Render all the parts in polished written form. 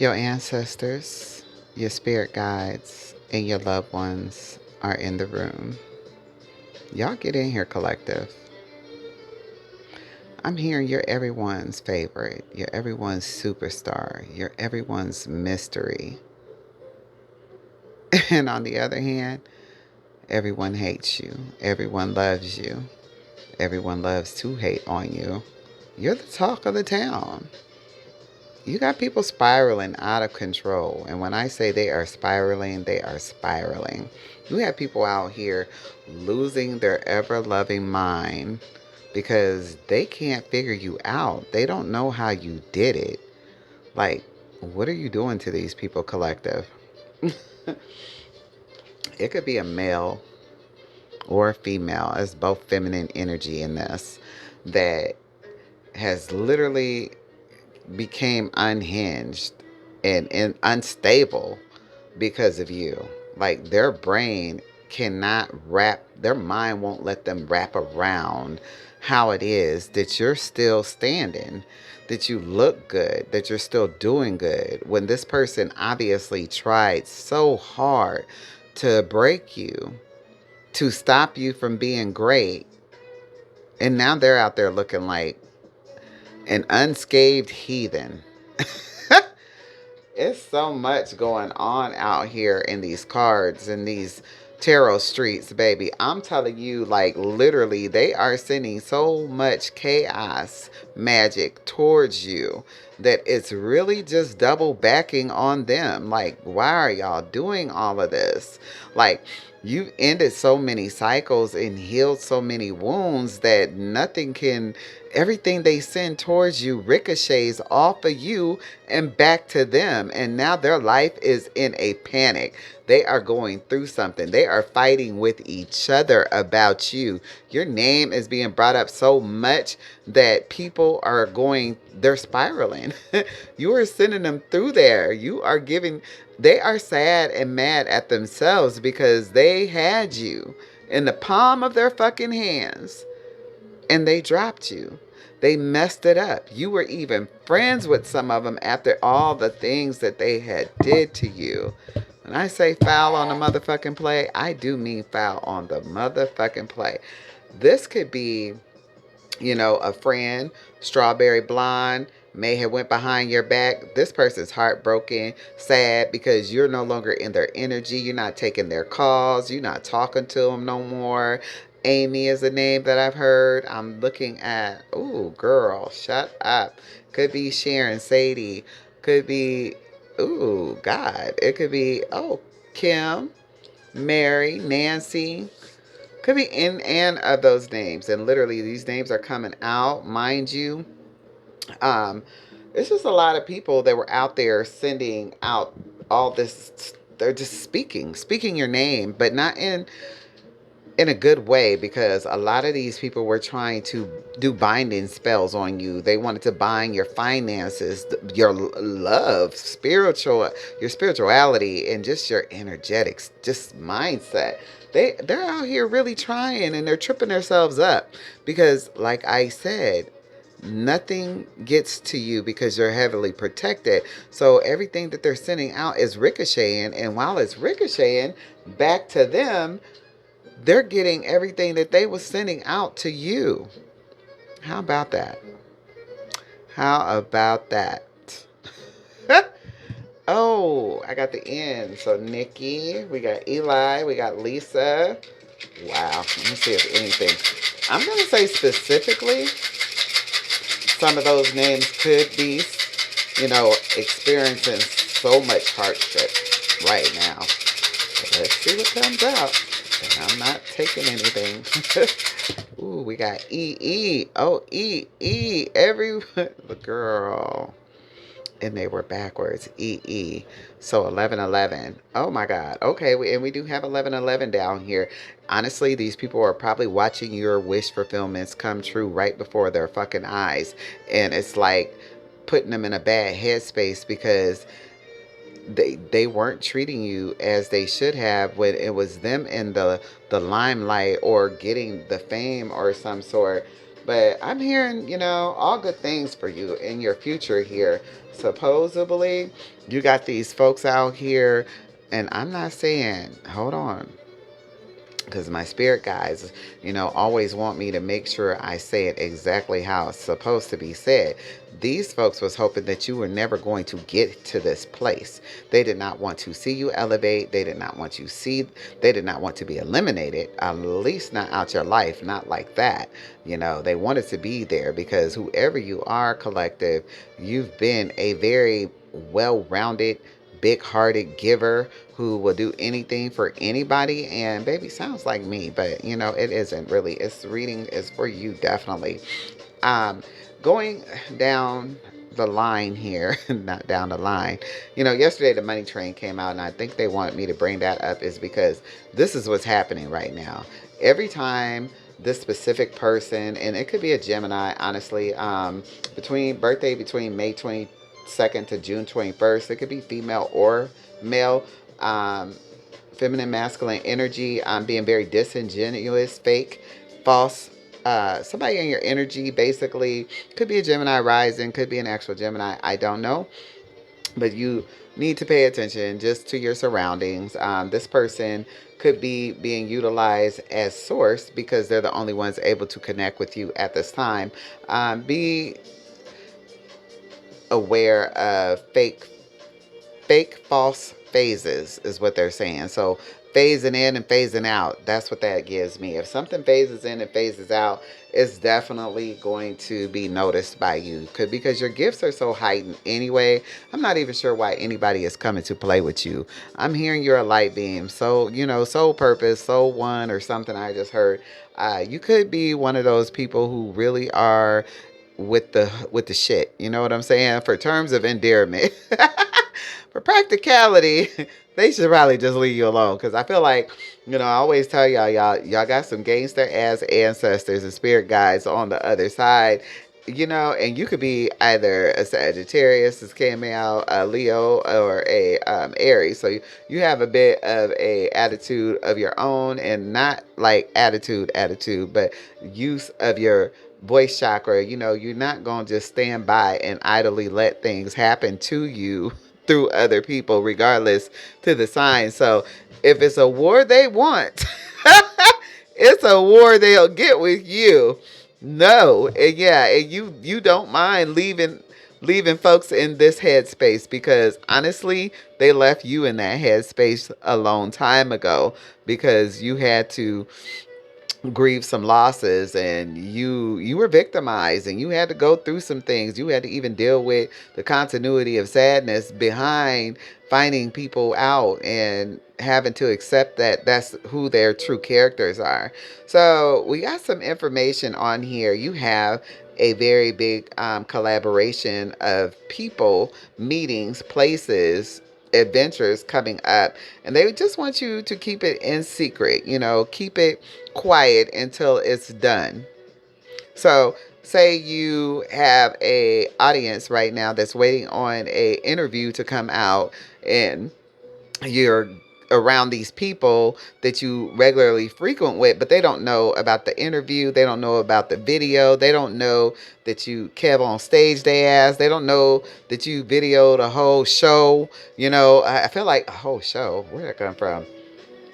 Your ancestors, your spirit guides, and your loved ones are in the room. Y'all get in here, collective. I'm hearing you're everyone's favorite. You're everyone's superstar. You're everyone's mystery. And on the other hand, everyone hates you. Everyone loves you. Everyone loves to hate on you. You're the talk of the town. You got people spiraling out of control. And when I say they are spiraling, they are spiraling. You have people out here losing their ever loving mind because they can't figure you out. They don't know how you did it. Like, what are you doing to these people, collective? It could be a male or a female, as both feminine energy in this, that has literally became unhinged and unstable because of you. Like their brain cannot wrap, their mind won't let them wrap around how it is that you're still standing, that you look good, that you're still doing good when this person obviously tried so hard to break you, to stop you from being great. And now they're out there looking like an unscathed heathen. It's so much going on out here in these cards and these tarot streets, baby. I'm telling you, like, literally, they are sending so much chaos magic towards you that it's really just double backing on them. Like, why are y'all doing all of this? Like, you've ended so many cycles and healed so many wounds that nothing can, everything they send towards you ricochets off of you and back to them. And now their life is in a panic. They are going through something. They are fighting with each other about you. Your name is being brought up so much that people are going, they're spiraling. You are sending them through there. You are giving, they are sad and mad at themselves because they had you in the palm of their fucking hands and they dropped you. They messed it up. You were even friends with some of them after all the things that they had did to you. When I say foul on the motherfucking play, I do mean foul on the motherfucking play. This could be, a friend, strawberry blonde, may have went behind your back. This person's heartbroken, sad because you're no longer in their energy. You're not taking their calls. You're not talking to them no more. Amy is a name that I've heard. I'm looking at, ooh, girl, shut up. Could be Sharon, Sadie. Could be, ooh, God. It could be, oh, Kim, Mary, Nancy. Could be in and of those names. And literally, these names are coming out, mind you. Um, it's just a lot of people that were out there sending out all this. They're just speaking your name, but not in a good way because a lot of these people were trying to do binding spells on you. They wanted to bind your finances, your love, your spirituality, and just your energetics, just mindset. They're out here really trying and they're tripping themselves up because, like I said, nothing gets to you because you're heavily protected. So everything that they're sending out is ricocheting, and while it's ricocheting back to them, they're getting everything that they was sending out to you. How about that? How about that? Oh, I got the end. So Nikki, we got Eli, we got Lisa. Wow. Let me see if anything. I'm going to say specifically, some of those names could be, experiencing so much hardship right now. But let's see what comes out. And I'm not taking anything. Ooh, we got E. Oh, E. The girl. And they were backwards. E. So 1111. Oh my God. Okay, and we do have 1111 down here. Honestly, these people are probably watching your wish fulfillments come true right before their fucking eyes. And it's like putting them in a bad headspace because they weren't treating you as they should have when it was them in the limelight or getting the fame or some sort. But I'm hearing, all good things for you in your future here. Supposedly, you got these folks out here, and I'm not saying, hold on, because my spirit guides, always want me to make sure I say it exactly how it's supposed to be said. These folks was hoping that you were never going to get to this place. They did not want to see you elevate. They did not want to be eliminated, at least not out your life, not like that. They wanted to be there because whoever you are, collective, you've been a very well-rounded, big-hearted giver who will do anything for anybody. And baby, sounds like me, but it isn't really. It's reading is for you, definitely. um Going down the line here, not down the line, yesterday the money train came out, and I think they wanted me to bring that up is because this is what's happening right now. Every time this specific person, and it could be a Gemini, honestly, between May 22nd to June 21st, it could be female or male. um Feminine, masculine energy, being very disingenuous, fake, false. Somebody in your energy, basically, could be a Gemini rising, could be an actual Gemini. I don't know, but you need to pay attention just to your surroundings. This person could be being utilized as source because they're the only ones able to connect with you at this time. Be aware of false phases is what they're saying. So phasing in and phasing out, that's what that gives me. If something phases in and phases out, it's definitely going to be noticed by you. Because your gifts are so heightened anyway. I'm not even sure why anybody is coming to play with you. I'm hearing you're a light beam. So, soul purpose, soul one, or something I just heard. You could be one of those people who really are with the shit. You know what I'm saying? For terms of endearment. For practicality, they should probably just leave you alone. Because I feel like, I always tell y'all got some gangster ass ancestors and spirit guides on the other side. And you could be either a Sagittarius, as came out, a Leo, or a Aries. So you have a bit of a attitude of your own, and not like attitude, but use of your voice chakra. You're not going to just stand by and idly let things happen to you through other people, regardless to the sign. So if it's a war they want, it's a war they'll get with you. No, and yeah, and you don't mind leaving folks in this headspace, because honestly, they left you in that headspace a long time ago because you had to grieve some losses, and you were victimized, and you had to go through some things. You had to even deal with the continuity of sadness behind finding people out and having to accept that that's who their true characters are. So we got some information on here. You have a very big collaboration of people, meetings, places, adventures coming up, and they just want you to keep it in secret. Keep it quiet until it's done. So say you have a audience right now that's waiting on a interview to come out, and you're around these people that you regularly frequent with, but they don't know about the interview, they don't know about the video, they don't know that you kept on stage they ass, they don't know that you videoed a whole show. I feel like a whole show, where did it come from?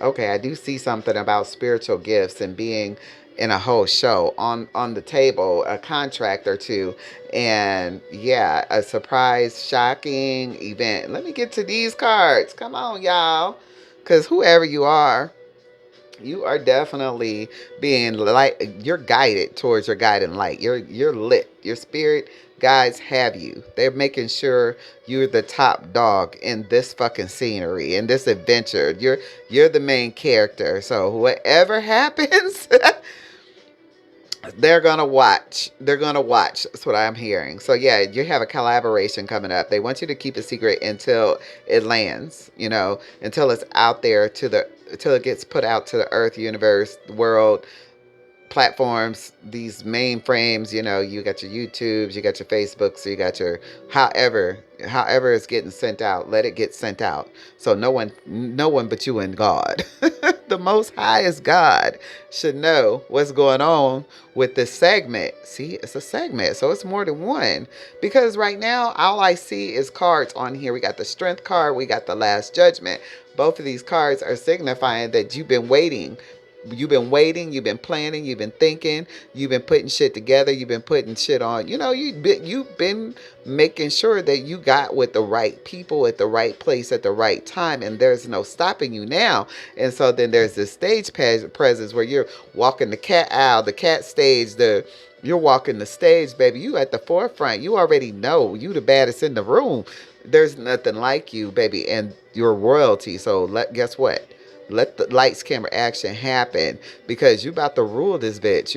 Okay, I do see something about spiritual gifts and being in a whole show on the table, a contract or two, and yeah, a surprise, shocking event. Let me get to these cards. Come on, y'all, because whoever you are definitely being light. You're guided towards your guiding light. You're lit. Your spirit guides have you. They're making sure you're the top dog in this fucking scenery, in this adventure. You're the main character. So whatever happens, they're gonna watch. They're gonna watch. That's what I'm hearing. So yeah, you have a collaboration coming up. They want you to keep it secret until it lands. Until it's out there until it gets put out to the earth, universe, the world, platforms, these mainframes. You got your YouTubes, you got your Facebooks, so you got your however it's getting sent out. Let it get sent out. So no one but you and God. The Most Highest God should know what's going on with this segment. See, it's a segment, so it's more than one. Because right now, all I see is cards on here. We got the Strength card, we got the Last Judgment. Both of these cards are signifying that you've been waiting. You've been waiting, you've been planning, you've been thinking, you've been putting shit together, you've been putting shit on. You've been making sure that you got with the right people at the right place at the right time, and there's no stopping you now. And so then there's this stage presence where you're walking the cat aisle, the cat stage, you're walking the stage, baby. You at the forefront. You already know you the baddest in the room. There's nothing like you, baby, and you're royalty. So guess what? Let the lights, camera, action happen, because you about to rule this bitch.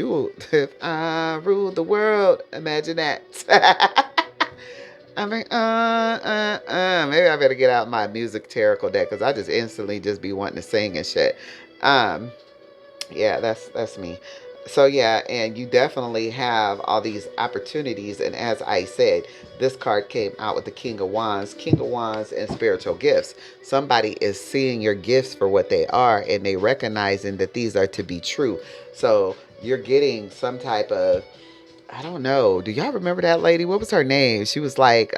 If I rule the world, imagine that. I mean, maybe I better get out my music tarot deck, because I just instantly just be wanting to sing and shit. Um, yeah, that's me. So yeah, and you definitely have all these opportunities, and as I said, this card came out with the King of Wands and spiritual gifts. Somebody is seeing your gifts for what they are, and they recognizing that these are to be true. So you're getting some type of, I don't know, do y'all remember that lady? What was her name? She was like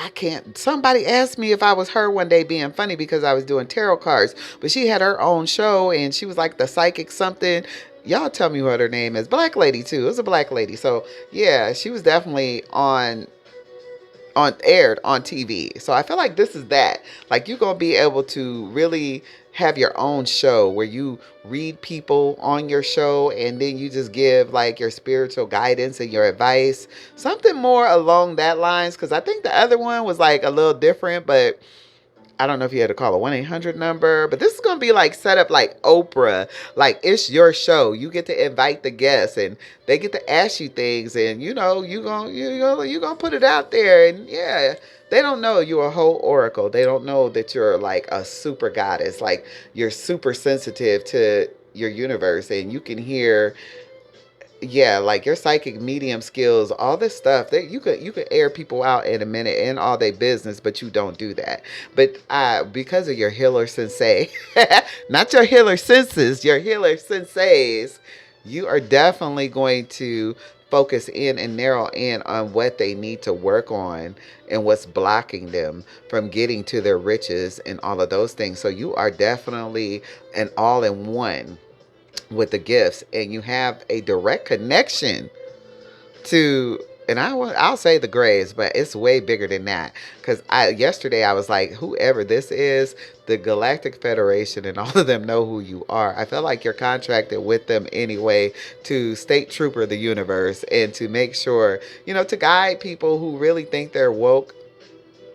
I can't. Somebody asked me if I was her one day being funny because I was doing tarot cards, but she had her own show and she was like the psychic something. Y'all tell me what her name is. Black lady too. It was a black lady. So yeah, she was definitely aired on TV. So I feel like this is that. Like you're gonna be able to really have your own show where you read people on your show and then you just give like your spiritual guidance and your advice. Something more along that lines, because I think the other one was like a little different, but I don't know if you had to call a 1-800 number, but this is going to be like set up like Oprah. Like it's your show. You get to invite the guests and they get to ask you things, and you going to put it out there, and yeah, they don't know you're a whole oracle. They don't know that you're like a super goddess. Like you're super sensitive to your universe and you can hear, yeah, like your psychic medium skills, all this stuff that you could air people out in a minute and all their business, but you don't do that. But because of your healer sensei, not your healer senses, your healer senseis, you are definitely going to focus in and narrow in on what they need to work on and what's blocking them from getting to their riches and all of those things. So you are definitely an all-in-one with the gifts, and you have a direct connection to, and I'll say the Greys, but it's way bigger than that, because yesterday I was like, whoever this is, the Galactic Federation and all of them know who you are. I feel like you're contracted with them anyway to state trooper the universe and to make sure, to guide people who really think they're woke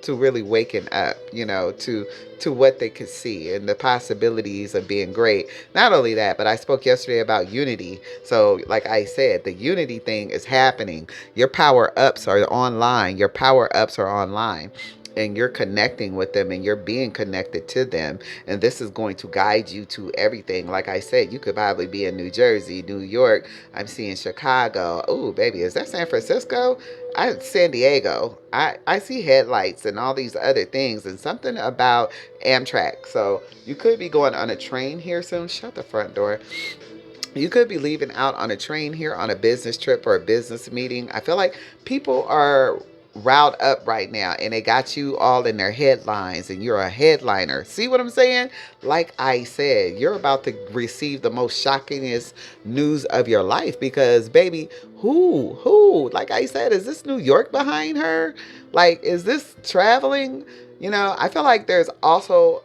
to really waking up, to what they could see and the possibilities of being great. Not only that, but I spoke yesterday about unity. So like I said, the unity thing is happening. Your power ups are online. Your power ups are online. And you're connecting with them and you're being connected to them. And this is going to guide you to everything. Like I said, you could probably be in New Jersey, New York. I'm seeing Chicago. Ooh, baby, is that San Francisco? San Diego. I see headlights and all these other things and something about Amtrak. So you could be going on a train here soon. Shut the front door. You could be leaving out on a train here on a business trip or a business meeting. I feel like people are riled up right now and they got you all in their headlines and you're a headliner. See what I'm saying? Like I said, you're about to receive the most shockingest news of your life, because baby, who, like I said, is this New York behind her? Like, is this traveling? I feel like there's also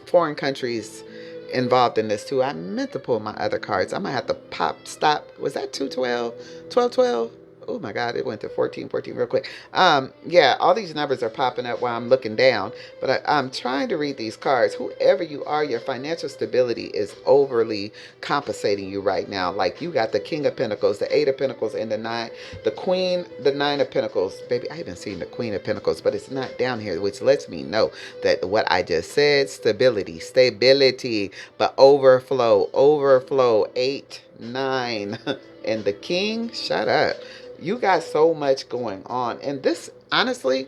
foreign countries involved in this too. I meant to pull my other cards. I might have to stop. Was that 212? 1212? Oh my God, it went to 1414 real quick. Yeah, all these numbers are popping up while I'm looking down, but I'm trying to read these cards. Whoever you are, your financial stability is overly compensating you right now. Like you got the King of Pentacles, the Eight of Pentacles, and the Nine of Pentacles. Baby, I haven't seen the Queen of Pentacles, but it's not down here, which lets me know that what I just said, stability, but overflow, 8, 9, and the King, shut up. You got so much going on. And this, honestly,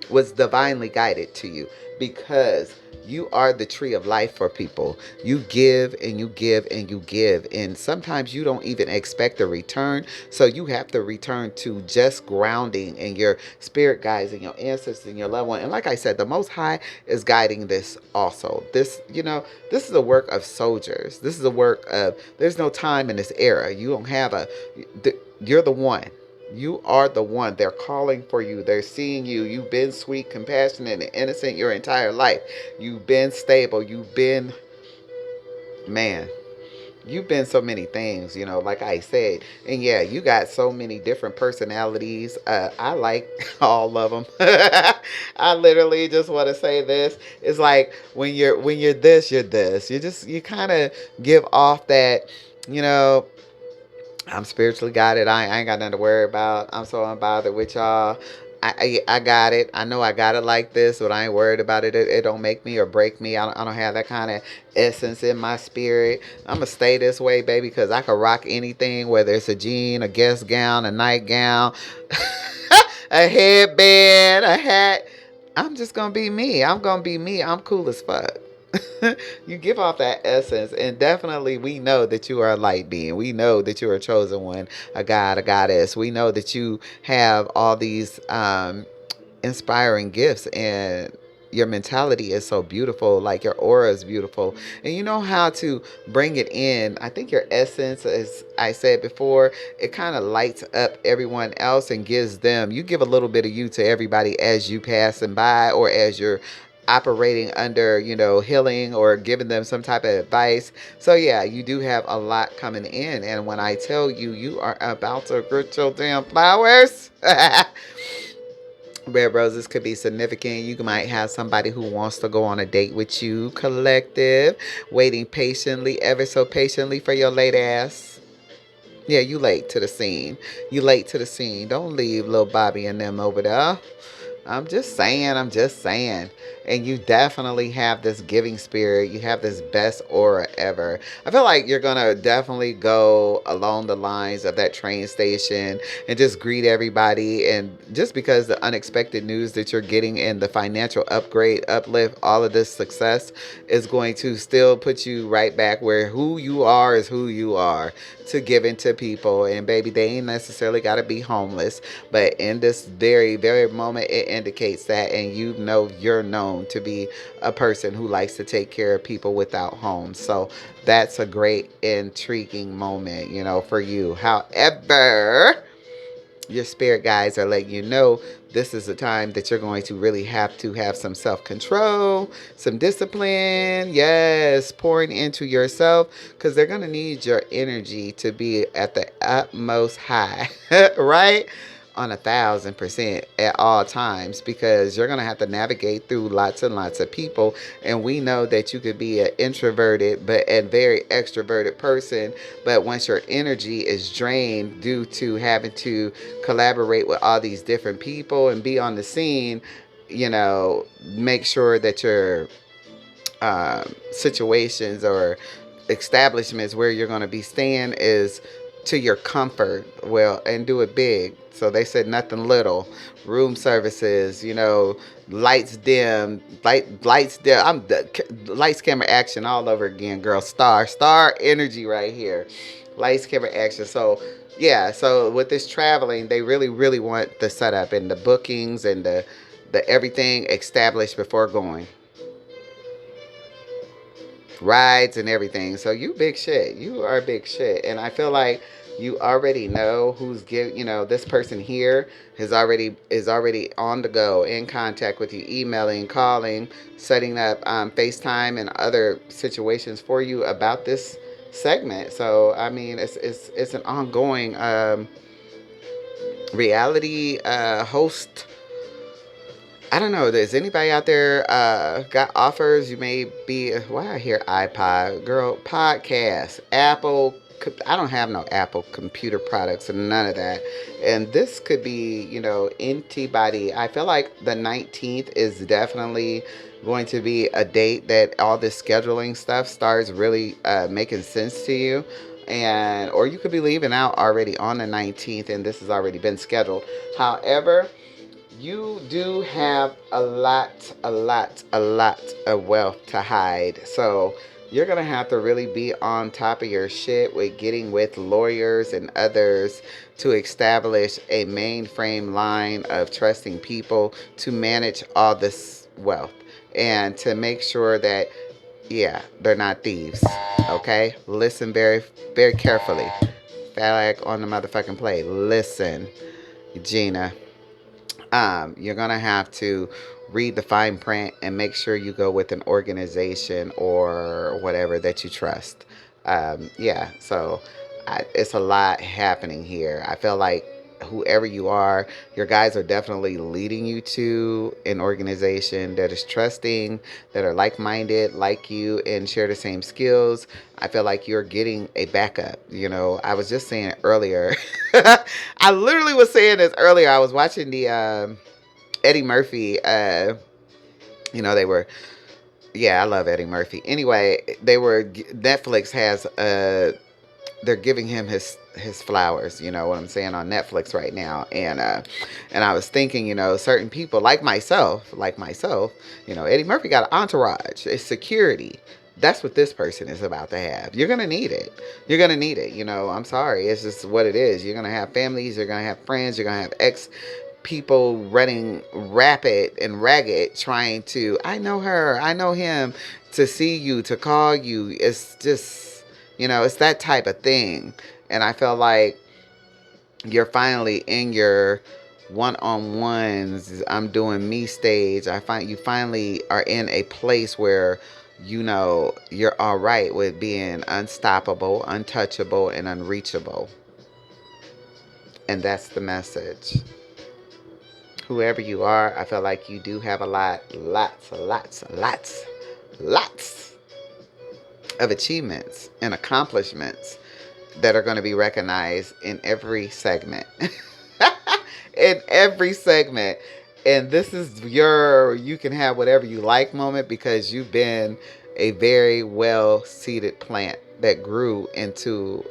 was divinely guided to you, because you are the tree of life for people. You give and you give and you give, and sometimes you don't even expect a return. So you have to return to just grounding in your spirit guides and your ancestors and your loved one. And like I said, the Most High is guiding this also. This is a work of soldiers. This is a work of, there's no time in this era. You don't have you're the one. You are the one. They're calling for you. They're seeing you. You've been sweet, compassionate, and innocent your entire life. You've been stable. You've been, man, you've been so many things, like I said. And yeah, you got so many different personalities. I like all of them. I literally just want to say this. It's like when you're this, you're this. You kind of give off that, you know, I'm spiritually guided. I ain't got nothing to worry about. I'm so unbothered with y'all. I got it. I know I got it like this, but I ain't worried about it. It don't make me or break me. I don't have that kind of essence in my spirit. I'm going to stay this way, baby, because I can rock anything, whether it's a jean, a guest gown, a nightgown, a headband, a hat. I'm just going to be me. I'm going to be me. I'm cool as fuck. You give off that essence, and definitely we know that you are a light being. We know that you're a chosen one, a god, a goddess. We know that you have all these inspiring gifts, and your mentality is so beautiful. Like, your aura is beautiful, and you know how to bring it in. I think your essence, as I said before, it kind of lights up everyone else and gives them, you give a little bit of you to everybody as you passing by, or as you're operating under, healing, or giving them some type of advice. So yeah, you do have a lot coming in, and when I tell you, you are about to grow your damn flowers. Red roses could be significant. You might have somebody who wants to go on a date with you, collective, waiting patiently, ever so patiently, for your late ass. Yeah, you late to the scene. You late to the scene. Don't leave little Bobby and them over there. I'm just saying, I'm just saying. And you definitely have this giving spirit. You have this best aura ever. I feel like you're going to definitely go along the lines of that train station and just greet everybody. And just because the unexpected news that you're getting, and the financial upgrade, uplift, all of this success is going to still put you right back where who you are is who you are, to giving to people. And baby, they ain't necessarily got to be homeless. But in this very, very moment, it indicates that. And you're known to be a person who likes to take care of people without homes. So that's a great, intriguing moment, for you. However, your spirit guides are letting you know this is a time that you're going to really have to have some self-control, some discipline. Yes, pouring into yourself, because they're going to need your energy to be at the utmost high, right? On 1,000% at all times, because you're going to have to navigate through lots and lots of people. And we know that you could be an introverted but a very extroverted person, but once your energy is drained due to having to collaborate with all these different people and be on the scene, make sure that your situations or establishments where you're going to be staying is to your comfort. Well, and do it big. So they said nothing little. Room services, lights dim, lights dim. Lights, camera, action all over again, girl. Star energy right here. Lights, camera, action. So yeah, so with this traveling, they really, really want the setup and the bookings and the everything established before going. Rides and everything. So you big shit. You are big shit. And I feel like you already know who's this person here is already on the go, in contact with you, emailing, calling, setting up FaceTime and other situations for you about this segment. So I mean, it's an ongoing reality host. I don't know. Is anybody out there got offers? You may be. Why I hear iPod, girl, podcast, Apple. I don't have no Apple computer products and none of that. And this could be, anybody. I feel like the 19th is definitely going to be a date that all this scheduling stuff starts really making sense to you. And or you could be leaving out already on the 19th, and this has already been scheduled. However, you do have a lot of wealth to hide. So you're going to have to really be on top of your shit with getting with lawyers and others to establish a mainframe line of trusting people to manage all this wealth and to make sure that, yeah, they're not thieves. Okay? Listen very carefully. Flag on the motherfucking play. Listen, Gina. You're gonna have to read the fine print and make sure you go with an organization or whatever that you trust. Yeah, so it's a lot happening here. I feel like whoever you are, your guys are definitely leading you to an organization that is trusting, that are like-minded, like you, and share the same skills. I feel like you're getting a backup. You know, I was just saying it earlier. I literally was saying this earlier. I was watching the Eddie Murphy. They were. Yeah, I love Eddie Murphy. Anyway, they were. Netflix has. They're giving him his flowers. You know what I'm saying, on Netflix right now, and I was thinking, certain people like myself, Eddie Murphy got an entourage, a security. That's what this person is about to have. You're gonna need it. You're gonna need it. I'm sorry. It's just what it is. You're gonna have families. You're gonna have friends. You're gonna have ex people running rapid and ragged, trying to. I know her. I know him. To see you, to call you. It's just, it's that type of thing. And I feel like you're finally in your one-on-ones, I'm doing me stage. I find you finally are in a place where you're all right with being unstoppable, untouchable, and unreachable. And that's the message. Whoever you are, I feel like you do have a lots of achievements and accomplishments that are going to be recognized in every segment. In every segment. And this is your you can have whatever you like moment, because you've been a very well seeded plant that grew into